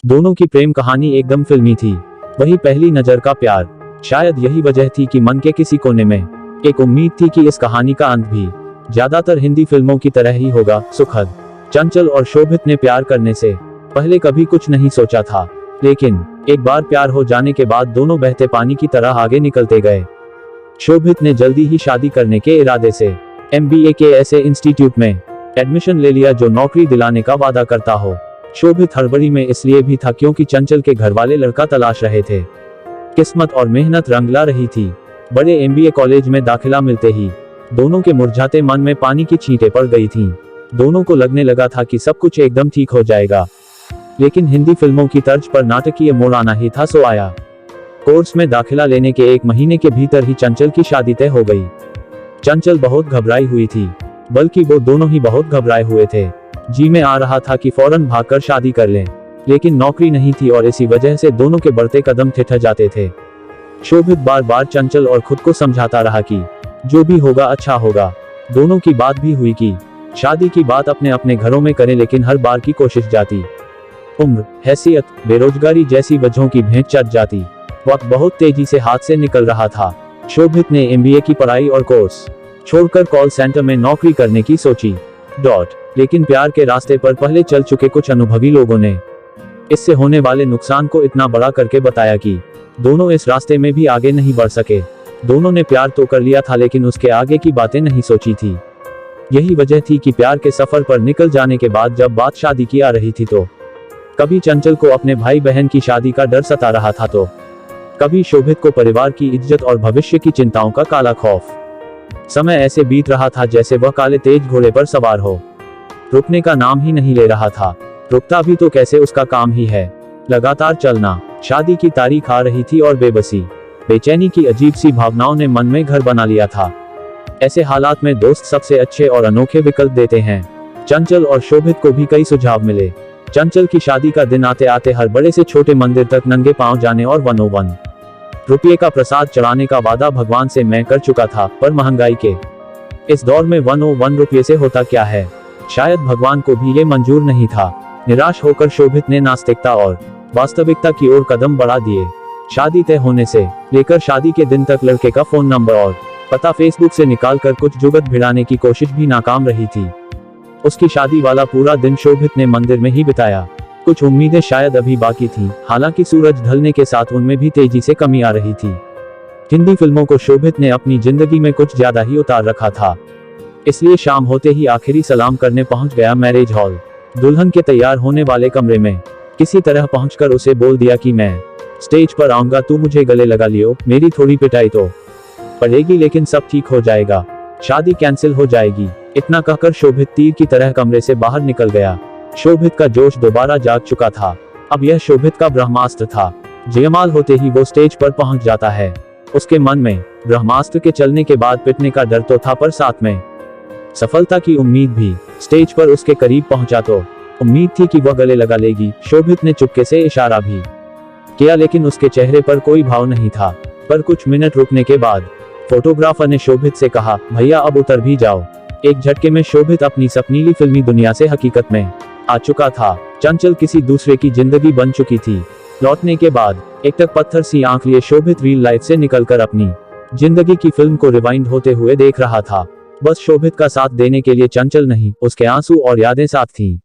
दोनों की प्रेम कहानी एकदम फिल्मी थी, वही पहली नजर का प्यार। शायद यही वजह थी कि मन के किसी कोने में एक उम्मीद थी कि इस कहानी का अंत भी ज्यादातर हिंदी फिल्मों की तरह ही होगा, सुखद। चंचल और शोभित ने प्यार करने से पहले कभी कुछ नहीं सोचा था, लेकिन एक बार प्यार हो जाने के बाद दोनों बहते पानी की तरह आगे निकलते गए। शोभित ने जल्दी ही शादी करने के इरादे से MBA के ऐसे इंस्टीट्यूट में एडमिशन ले लिया जो नौकरी दिलाने का वादा करता हो। शोभित हड़बड़ी में इसलिए भी था क्योंकि चंचल के घर वाले लड़का तलाश रहे थे। किस्मत और मेहनत रंग ला रही थी। बड़े MBA कॉलेज में दाखिला मिलते ही दोनों के मुरझाते मन में पानी की छींटें पड़ गई थीं। दोनों को लगने लगा था कि सब कुछ एकदम ठीक हो जाएगा, लेकिन हिंदी फिल्मों की तर्ज पर नाटकीय मोड़ आना ही था सो आया। कोर्स में दाखिला लेने के 1 महीने के भीतर ही चंचल की शादी तय हो गई। चंचल बहुत घबराई हुई थी, बल्कि वो दोनों ही बहुत घबराए हुए थे। जी में आ रहा था कि फौरन भागकर शादी कर लें, लेकिन नौकरी नहीं थी और इसी वजह से दोनों के बढ़ते कदम ठिठर जाते थे। शोभित बार बार चंचल और खुद को समझाता रहा कि जो भी होगा अच्छा होगा। दोनों की बात भी हुई कि शादी की बात अपने अपने घरों में करें, लेकिन हर बार की कोशिश जाती। उम्र, हैसियत, बेरोजगारी जैसी वजहों की भेंट चढ़ जाती। वक्त बहुत तेजी से हाथ से निकल रहा था। शोभित ने MBA की पढ़ाई और कोर्स छोड़कर कॉल सेंटर में नौकरी करने की सोची। लेकिन प्यार के रास्ते पर पहले चल चुके कुछ अनुभवी लोगों ने इससे होने वाले नुकसान को इतना बड़ा करके बताया कि दोनों इस रास्ते में भी आगे नहीं बढ़ सके। दोनों ने प्यार तो कर लिया था, लेकिन उसके आगे की बातें नहीं सोची थी। यही वजह थी कि प्यार के सफर पर निकल जाने के बाद जब बात शादी की आ रही थी तो कभी चंचल को अपने भाई बहन की शादी का डर सता रहा था, तो कभी शोभित को परिवार की इज्जत और भविष्य की चिंताओं का काला खौफ। समय ऐसे बीत रहा था जैसे वह काले तेज घोड़े पर सवार हो, रुकने का नाम ही नहीं ले रहा था। रुकता भी तो कैसे, उसका काम ही है लगातार चलना। शादी की तारीख आ रही थी और बेबसी, बेचैनी की अजीब सी भावनाओं ने मन में घर बना लिया था। ऐसे हालात में दोस्त सबसे अच्छे और अनोखे विकल्प देते हैं। चंचल और शोभित को भी कई सुझाव मिले। चंचल की शादी का दिन आते आते हर बड़े से छोटे मंदिर तक नंगे पांव जाने और 101 रुपये का प्रसाद चढ़ाने का वादा भगवान से मैं कर चुका था, पर महंगाई के इस दौर में 101 रुपये से होता क्या है, शायद भगवान को भी ये मंजूर नहीं था। निराश होकर शोभित ने नास्तिकता और वास्तविकता की ओर कदम बढ़ा दिए। शादी तय होने से लेकर शादी के दिन तक लड़के का फोन नंबर और पता फेसबुक से निकालकर कुछ जुगत भिड़ाने की कोशिश भी नाकाम रही थी। उसकी शादी वाला पूरा दिन शोभित ने मंदिर में ही बिताया। कुछ उम्मीदें शायद अभी बाकी थीं, हालांकि सूरज ढलने के साथ उनमें भी तेजी से कमी आ रही थी। हिंदी फिल्मों को शोभित ने अपनी जिंदगी में कुछ ज्यादा ही उतार रखा था, इसलिए शाम होते ही आखिरी सलाम करने पहुंच गया मैरिज हॉल। दुल्हन के तैयार होने वाले कमरे में किसी तरह पहुंचकर उसे बोल दिया कि मैं स्टेज पर आऊंगा, तू मुझे गले लगा लियो, मेरी थोड़ी पिटाई तो पड़ेगी लेकिन सब ठीक हो जाएगा, शादी कैंसिल हो जाएगी। इतना कहकर शोभित तीर की तरह कमरे से बाहर निकल गया। शोभित का जोश दोबारा जाग चुका था। अब यह शोभित का ब्रह्मास्त्र था। जयमाल होते ही वो स्टेज पर पहुंच जाता है। उसके मन में ब्रह्मास्त्र के चलने के बाद पिटने का डर तो था, पर साथ में सफलता की उम्मीद भी। स्टेज पर उसके करीब पहुंचा तो उम्मीद थी कि वह गले लगा लेगी। शोभित ने चुपके से इशारा भी किया, लेकिन उसके चेहरे पर कोई भाव नहीं था। पर कुछ मिनट रुकने के बाद फोटोग्राफर ने शोभित से कहा, भैया अब उतर भी जाओ। एक झटके में शोभित अपनी सपनीली फिल्मी दुनिया से हकीकत में आ चुका था। चंचल किसी दूसरे की जिंदगी बन चुकी थी। लौटने के बाद एकटक पत्थर सी आंख लिए शोभित रियल लाइफ से निकलकर अपनी जिंदगी की फिल्म को रिवाइंड होते हुए देख रहा था। बस शोभित का साथ देने के लिए चंचल नहीं, उसके आंसू और यादें साथ थीं।